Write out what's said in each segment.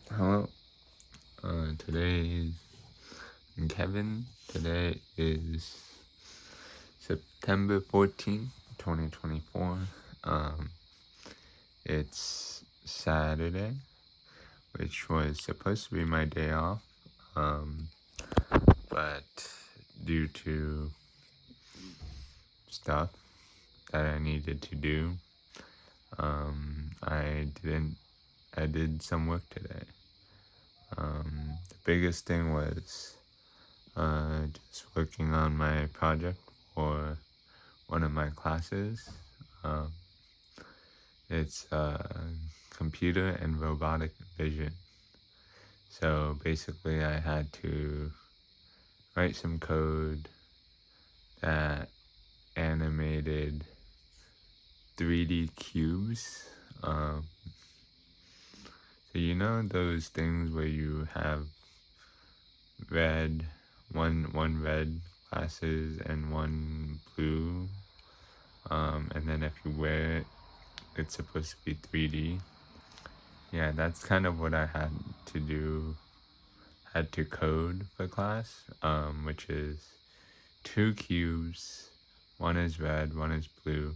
Hello. Today is Kevin. Today is September 14th, 2024. Um, it's Saturday, which was supposed to be my day off. Um, but due to stuff that I needed to do, I didn't. I did some work today. The biggest thing was just working on my project for one of my classes. Um, it's computer and robotic vision. So basically, I had to write some code that animated 3D cubes. Um, so you know those things where you have red, one red glasses and one blue, and then if you wear it, it's supposed to be 3D. Yeah, that's kind of what I had to do, had to code for class, which is two cubes, one is red, one is blue,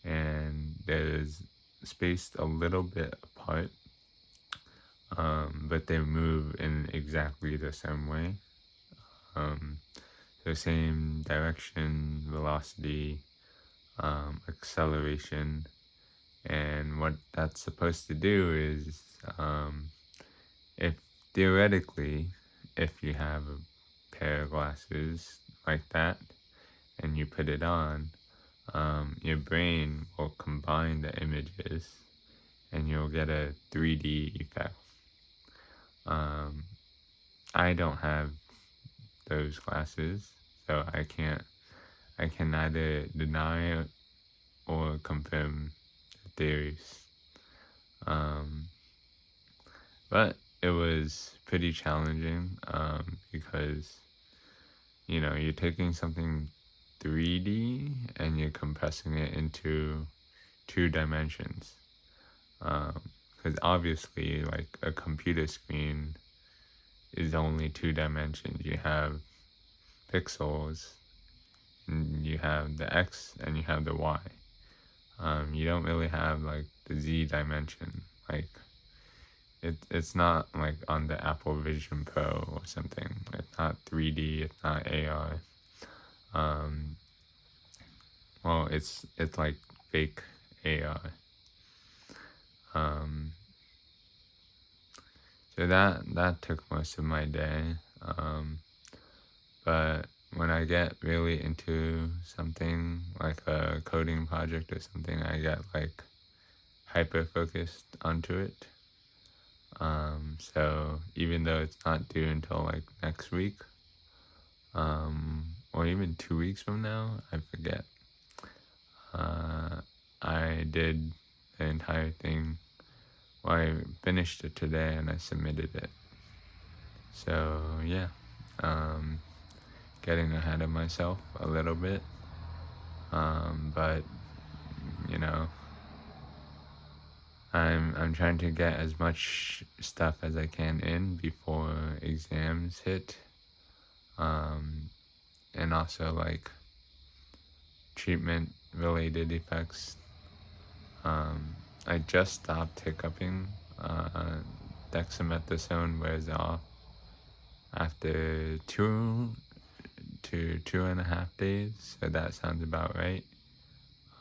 and there's spaced a little bit apart, but they move in exactly the same way. Um, the same direction, velocity, acceleration, and what that's supposed to do is, if theoretically, if you have a pair of glasses like that and you put it on, your brain will combine the images and you'll get a 3D effect. Um, I don't have those glasses, so I can neither deny or confirm the theories. Um, but it was pretty challenging because you're taking something 3D and you're compressing it into two dimensions. Because obviously, like a computer screen is only two dimensions. You have pixels, and you have the X, and you have the Y. You don't really have like the Z dimension. Like it's not like on the Apple Vision Pro or something. It's not 3D. It's not AR. Um, well, it's like fake AR. Um, so that took most of my day. But when I get really into something like a coding project or something, I get like hyper focused onto it. So even though it's not due until like next week, or even 2 weeks from now, I forget. I did the entire thing. Well, I finished it today and I submitted it. So yeah, um, getting ahead of myself a little bit. But you know, I'm trying to get as much stuff as I can in before exams hit. And also like treatment related effects. I just stopped hiccuping. Dexamethasone wears off after 2 to 2.5 days, so that sounds about right.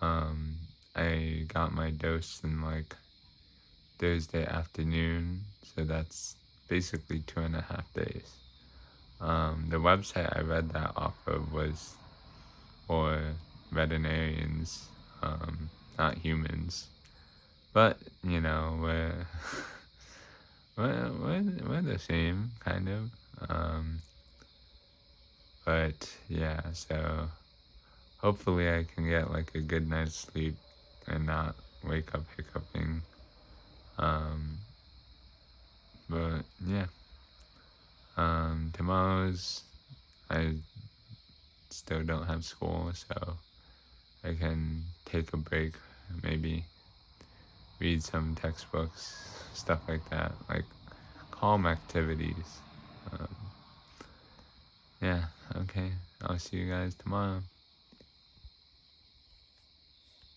Um, I got my dose in like Thursday afternoon, so that's basically 2.5 days. The website I read that off of was for veterinarians, not humans. But we're we're the same kind of. Um, but yeah, so hopefully I can get like a good night's sleep and not wake up hiccuping. Um, but yeah, tomorrow's I still don't have school, so I can take a break, maybe read some textbooks, stuff like that, like calm activities. Um, yeah, okay. I'll see you guys tomorrow.